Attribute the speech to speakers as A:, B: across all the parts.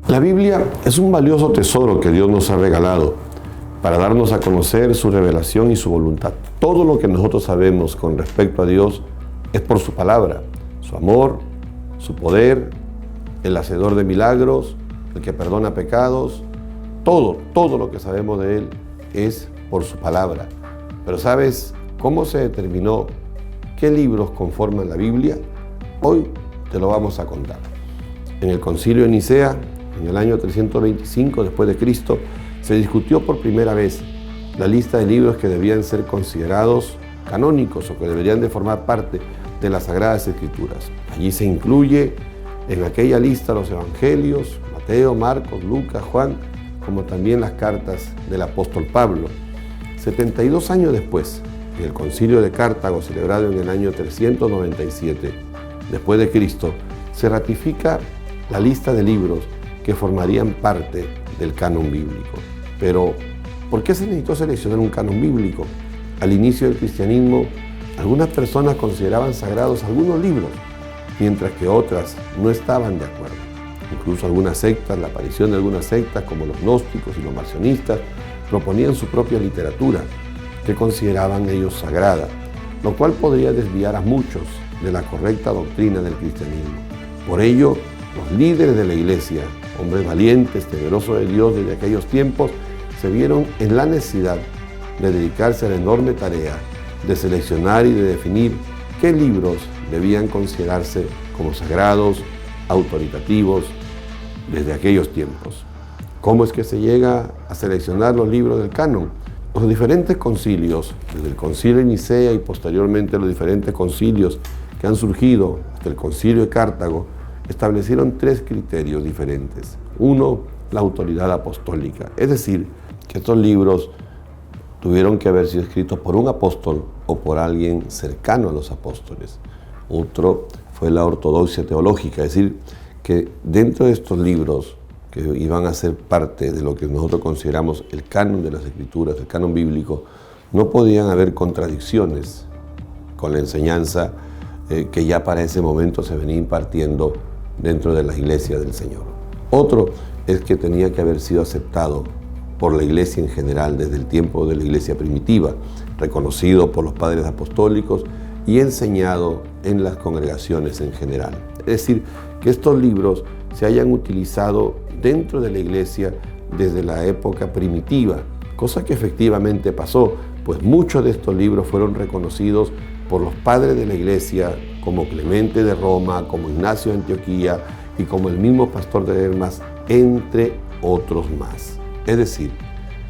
A: La Biblia es un valioso tesoro que Dios nos ha regalado para darnos a conocer su revelación y su voluntad. Todo lo que nosotros sabemos con respecto a Dios es por su palabra, su amor, su poder, el hacedor de milagros, el que perdona pecados. Todo lo que sabemos de Él es por su palabra. Pero ¿sabes cómo se determinó qué libros conforman la Biblia? Hoy te lo vamos a contar. En el Concilio de Nicea, en el año 325 después de Cristo, se discutió por primera vez la lista de libros que debían ser considerados canónicos o que deberían de formar parte de las Sagradas Escrituras. Allí se incluye en aquella lista los Evangelios, Mateo, Marcos, Lucas, Juan, como también las cartas del apóstol Pablo. 72 años después, en el Concilio de Cartago, celebrado en el año 397 después de Cristo, se ratifica la lista de libros que formarían parte del canon bíblico. Pero, ¿por qué se necesitó seleccionar un canon bíblico? Al inicio del cristianismo, algunas personas consideraban sagrados algunos libros, mientras que otras no estaban de acuerdo. Incluso algunas sectas, la aparición de algunas sectas como los gnósticos y los marcionistas, proponían su propia literatura, que consideraban ellos sagrada, lo cual podría desviar a muchos de la correcta doctrina del cristianismo. Por ello, los líderes de la Iglesia, hombres valientes, temerosos de Dios desde aquellos tiempos, se vieron en la necesidad de dedicarse a la enorme tarea de seleccionar y de definir qué libros debían considerarse como sagrados, autoritativos, desde aquellos tiempos. ¿Cómo es que se llega a seleccionar los libros del canon? Los diferentes concilios, desde el Concilio de Nicea y posteriormente los diferentes concilios que han surgido hasta el Concilio de Cartago, establecieron tres criterios diferentes. Uno, la autoridad apostólica, es decir, que estos libros tuvieron que haber sido escritos por un apóstol o por alguien cercano a los apóstoles. Otro fue la ortodoxia teológica, es decir, que dentro de estos libros que iban a ser parte de lo que nosotros consideramos el canon de las Escrituras, el canon bíblico, no podían haber contradicciones con la enseñanza que ya para ese momento se venía impartiendo dentro de la iglesia del Señor. Otro es que tenía que haber sido aceptado por la iglesia en general desde el tiempo de la iglesia primitiva, reconocido por los padres apostólicos y enseñado en las congregaciones en general. Es decir, que estos libros se hayan utilizado dentro de la iglesia desde la época primitiva, cosa que efectivamente pasó, pues muchos de estos libros fueron reconocidos por los padres de la iglesia, como Clemente de Roma, como Ignacio de Antioquía y como el mismo pastor de Hermas, entre otros más. Es decir,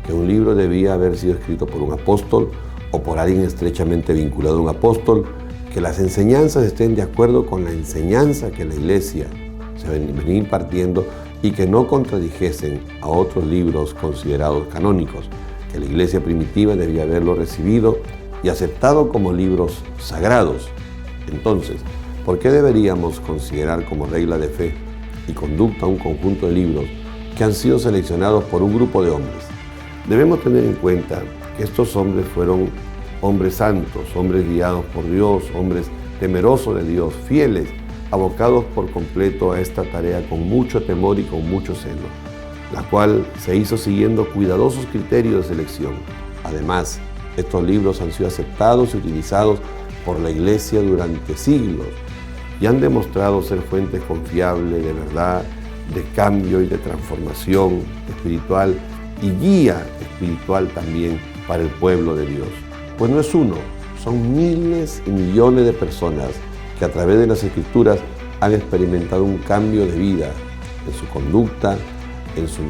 A: que un libro debía haber sido escrito por un apóstol o por alguien estrechamente vinculado a un apóstol, que las enseñanzas estén de acuerdo con la enseñanza que la iglesia se venía impartiendo y que no contradijesen a otros libros considerados canónicos, que la iglesia primitiva debía haberlo recibido y aceptado como libros sagrados. Entonces, ¿por qué deberíamos considerar como regla de fe y conducta un conjunto de libros que han sido seleccionados por un grupo de hombres? Debemos tener en cuenta que estos hombres fueron hombres santos, hombres guiados por Dios, hombres temerosos de Dios, fieles, abocados por completo a esta tarea con mucho temor y con mucho celo, la cual se hizo siguiendo cuidadosos criterios de selección. Además, estos libros han sido aceptados y utilizados por la Iglesia durante siglos y han demostrado ser fuentes confiables de verdad, de cambio y de transformación espiritual y guía espiritual también para el pueblo de Dios. Pues no es uno, son miles y millones de personas que a través de las Escrituras han experimentado un cambio de vida en su conducta, en su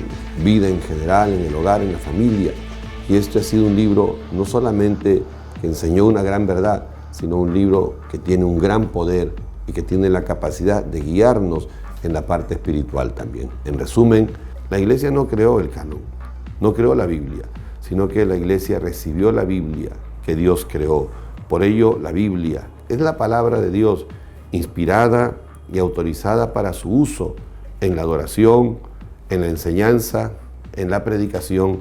A: vida en general, en el hogar, en la familia. Y este ha sido un libro no solamente que enseñó una gran verdad, sino un libro que tiene un gran poder y que tiene la capacidad de guiarnos en la parte espiritual también. En resumen, la Iglesia no creó el canon, no creó la Biblia, sino que la Iglesia recibió la Biblia que Dios creó. Por ello, la Biblia es la palabra de Dios, inspirada y autorizada para su uso en la adoración, en la enseñanza, en la predicación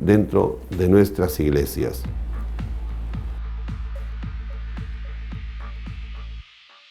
A: dentro de nuestras iglesias.